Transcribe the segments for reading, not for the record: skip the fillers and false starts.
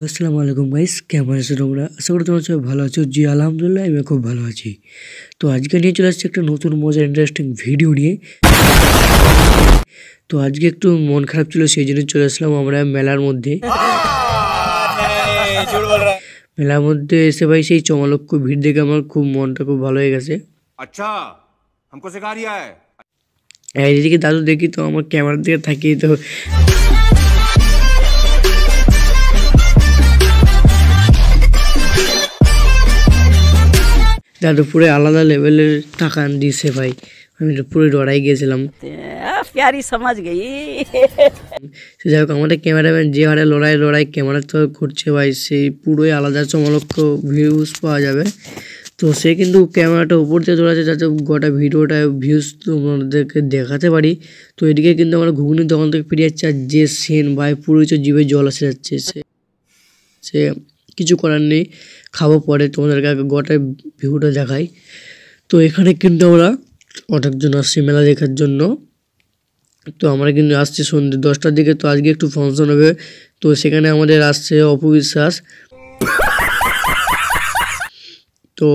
আসসালামু আলাইকুম গাইস, কেমন আছো তোমরা? আশা করি তোমরা সবাই ভালো আছো। জি আলহামদুলিল্লাহ, আমি খুব ভালো আছি। তো আজকে নিয়ে চলে আসছি একটা নতুন মজার ইন্টারেস্টিং ভিডিও নিয়ে। তো আজকে একটু মন খারাপ ছিল, সেই জন্য চলে আসলাম আমরা মেলার মধ্যে। মেলার মধ্যে এসে ভাই সেই চমলক্ষ ভিড় দেখে আমার খুব মনটা খুব ভালো হয়ে গেছে। আচ্ছা, हमको सिखा रिया है। এইদিকে দাদু দেখি তো আমার ক্যামেরার দিকে তাকিয়ে তো দাদু পুরো আলাদা লেভেলের টাকা দিয়েছে ভাই। আমি তো পুরো ডরাই গিয়েছিলাম। प्यारी समझ गई। যাই হোক, আমাদের ক্যামেরাম্যান যে হারে লড়াই ক্যামেরা তো করছে ভাই, সেই পুরোই আলাদা চমলক্ষ ভিউজ পাওয়া যাবে। তো সে কিন্তু ক্যামেরাটা উপর দিয়ে ধরাচ্ছে যাতে গোটা ভিডিওটা ভিউজ তোমাদেরকে দেখাতে পারি। তো এদিকে কিন্তু আমরা ঘুগনির দোকান থেকে ফিরে যাচ্ছি, আর যে সেন ভাই পুরোই তো জিভে জল আসে যাচ্ছে। সে কিছু করার নেই, খাবো পরে, তোমাদেরকে আগে গোটা ভিউটা দেখাই। তো এখানে কিন্তু আমরা অনেকজন আসছি মেলা দেখার জন্য। তো আমরা কিন্তু আসছি সন্ধ্যে 10টার দিকে। তো আজকে একটু ফাংশন হবে, তো সেখানে আমাদের আসছে অপবিশ্বাস। তো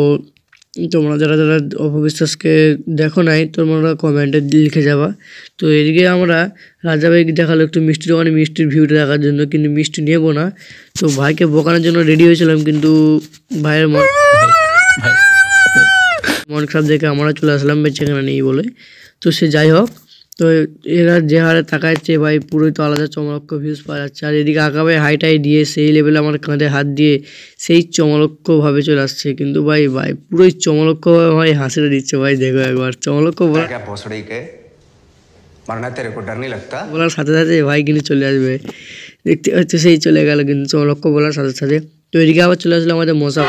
তোমরা যারা যারা অপবিশ্বাসকে দেখো নাই, তোমরা কমেন্টে লিখে যাবা। তো এদিকে আমরা রাজাভাইকে দেখালো একটু মিষ্টির দোকানে মিষ্টির ভিউটা দেখার জন্য, কিন্তু মিষ্টি নেবো না। তো ভাইকে বোকানোর জন্য রেডি হয়েছিলাম, কিন্তু ভাইয়ের মন খারাপ দেখে আমরা চলে আসলাম বেচাকেনা নেই বলে। তো সে যাই হোক, তো এরা যে হারে তাকাচ্ছে ভাই পুরোই তো আলাদা চমলক্ষ ভিউজ পাওয়া যাচ্ছে। আর এদিকে আঁকাবে হাইটাই দিয়ে সেই লেভেলে আমার কাঁধে হাত দিয়ে সেই চমলক্ষভাবে চলে আসছে। কিন্তু ভাই পুরোই চমলক্ষভাবে ভাই হাসিটা দিচ্ছে ভাই। দেখো একবার চমলক্ষ বলার সাথে সাথে ভাই কিন্তু চলে আসবে, দেখতে হচ্ছে সেই চলে গেল কিন্তু চমলক্ষ বলার সাথে সাথে। তো এদিকে আবার চলে আসলো আমাদের মশা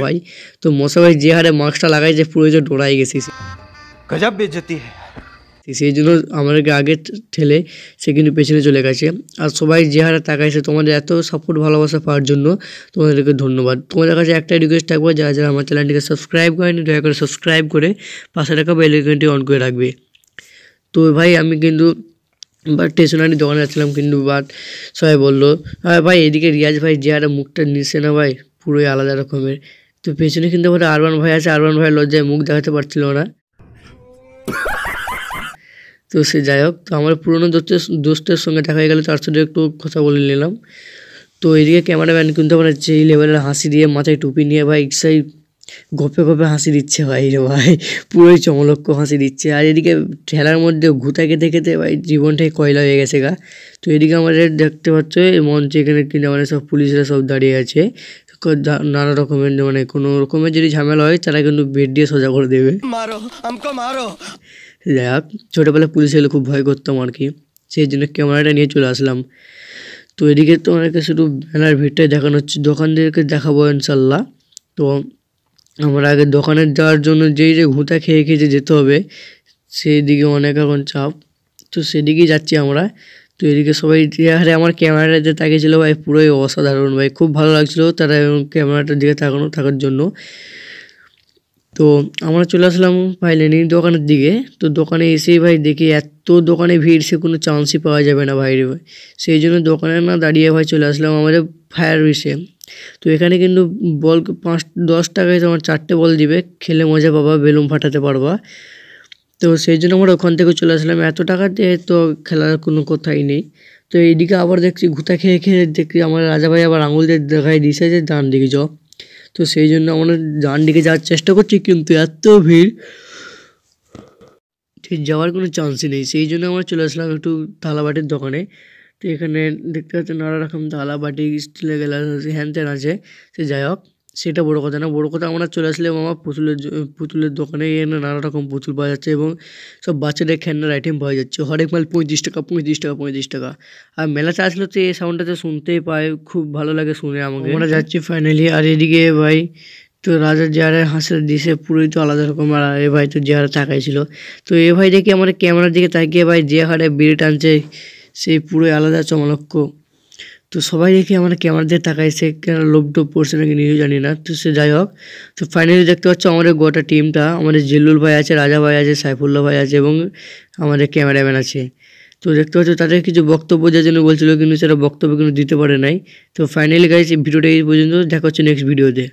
ভাই। তো মশা ভাই যে হারে মাস্কটা লাগাইছে পুরো যে ডোরাই গেছি, गजब बेइज्जती है। সেই জন্য আমাদেরকে আগে ঠেলে সে কিন্তু পেছনে চলে গেছে। আর সবাই যে হারে তাকাইছে তোমাদের এত সাপোর্ট ভালোবাসা পাওয়ার জন্য তোমাদেরকে ধন্যবাদ। তোমাদের কাছে একটা রিকোয়েস্ট থাকবে, যারা যারা আমার চ্যানেলটিকে সাবস্ক্রাইব করেনি দয়া করে সাবস্ক্রাইব করে পাশে রাখা বেল আইকনটি অন করে রাখবে। তো ভাই আমি কিন্তু স্টেশনারি দোকানে যাচ্ছিলাম, কিন্তু সবাই বললো ভাই এদিকে রিয়াজ ভাই যে হারে মুখটা নিচ্ছে না ভাই পুরোই আলাদা রকমের। তো পেছনে কিন্তু আমাদের আরওয়ান ভাই আছে, আরওয়ান ভাই লজ্জায় মুখ দেখাতে পারছিল না। তো সে যাই হোক, তো আমার পুরোনো দোস্তের সঙ্গে দেখা হয়ে গেলে তার সাথে একটু কথা বলে নিলাম। তো এদিকে ক্যামেরাম্যান কিন্তু আমার যেই লেভেলের হাসি দিয়ে মাথায় টুপি নিয়ে ভাই সেই গপে গপে হাসি দিচ্ছে ভাই রে ভাই, পুরোই চমলক্ষ হাসি দিচ্ছে। আর এদিকে ঠেলার মধ্যে ঘুতা খেতে খেতে ভাই জীবনটাই কয়লা হয়ে গেছে গা। তো এদিকে আমাদের দেখতে পাচ্ছ এই মঞ্চে এখানে কিন্তু আমাদের সব পুলিশরা সব দাঁড়িয়ে আছে। নানা রকমের মানে কোনো রকমের যদি ঝামেলা হয় তারা কিন্তু বেড দিয়ে সোজা করে দেবে। যাই হোক, ছোটোবেলায় পুলিশ এলে খুব ভয় করতাম আর কি, সেই জন্য ক্যামেরাটা নিয়ে চলে আসলাম। তো এদিকে তোমাদেরকে শুধু মেলার ভিড়টাই দেখানো হচ্ছে, দোকানদেরকে দেখাবো ইনশাল্লাহ। তো আমরা আগে দোকানে যাওয়ার জন্য যেই যে ঘুঁতা খেয়ে খেয়ে যেতে হবে, সেই দিকে অনেক এখন চাপ। তো সেদিকেই যাচ্ছি আমরা। তো এদিকে সবাই হারে আমার ক্যামেরাতে তাকিয়েছিল ভাই, পুরোই অসাধারণ ভাই, খুব ভালো লাগছিলো তারা ক্যামেরাটার দিকে থাকার জন্য। তো আমরা চলে আসলাম ভাই লেনিন দোকানের দিকে। তো দোকানে এসেই ভাই দেখি এত দোকানে ভিড়, সে কোনো চান্সই পাওয়া যাবে না ভাই রে ভাই। সেই জন্য দোকানে না দাঁড়িয়ে ভাই চলে আসলাম আমাদের ফায়ার উইসে। তো এখানে কিন্তু বল 5-10 টাকায় তোমার 4টে বল দিবে, খেলে মজা পাবা, বেলুন ফাটাতে পারবা। তো সেই জন্য আমরা ওখান থেকে চলে আসলাম। এত টাকা দিয়ে তো খেলার কোনো কথাই নেই। তো এইদিকে আবার দেখছি ঘুতা খেয়ে খেয়ে দেখছি আমার রাজা ভাই আবার আঙুল দিয়ে দেখাই দিছে যে ডান দিকে যাও। তো সেই জন্য আমরা ডান দিকে যাওয়ার চেষ্টা করছি, কিন্তু এত ভিড় ঠিক যাওয়ার কোনো চান্সই নেই। সেই জন্য আমরা চলে আসলাম একটু থালাবাটির দোকানে। তো এখানে দেখতে পাচ্ছেন নানা রকম থালাবাটি, স্টিলের গ্লাস আছে, হ্যান ত্যান আছে। সে যাই হোক, সেটা বড়ো কথা না। বড়ো কথা আমরা চলে আসলাম আমার পুতুলের দোকানে। এখানে নানা রকম পুতুল পাওয়া যাচ্ছে এবং সব বাচ্চাদের খেলনার আইটেম পাওয়া যাচ্ছে। হরেক মাল 35 টাকা 35 টাকা 35 টাকা। আর মেলাতে আসলে তো এই সাউন্ডটাতে শুনতেই পায়, খুব ভালো লাগে শুনে আমাকে। আমরা যাচ্ছি ফাইনালি। আর এদিকে ভাই তো রাজার যে হারে হাসির দিছে পুরোই তো আলাদা রকম। আর এ ভাই তো যে হারে তাকাইছিল, তো এ ভাই দেখি আমাদের ক্যামেরার দিকে তাকিয়ে ভাই যে হারে বিড়ি টানছে সেই পুরোই আলাদা চমলক্ষ। তো সবাই দেখি আমার ক্যামেরা দিয়ে তাকাইছে, কেন লোভ টোভ পড়ছে নাকি নিজেও জানি না। তো সে যাই হোক, তো ফাইনালি দেখতে পাচ্ছ আমাদের গোটা টিমটা, আমাদের জিল্লুল ভাই আছে, রাজা ভাই আছে, সাইফুল্লাহ ভাই আছে এবং আমাদের ক্যামেরাম্যান আছে। তো তো দেখতে পাচ্ছ তাদের কিছু বক্তব্য যার জন্য বলছিল, কিন্তু সেটা বক্তব্য কিন্তু দিতে পারে নাই। তো ফাইনালি গাইস এই ভিডিওটা এই পর্যন্ত, দেখা হচ্ছে নেক্সট ভিডিওতে।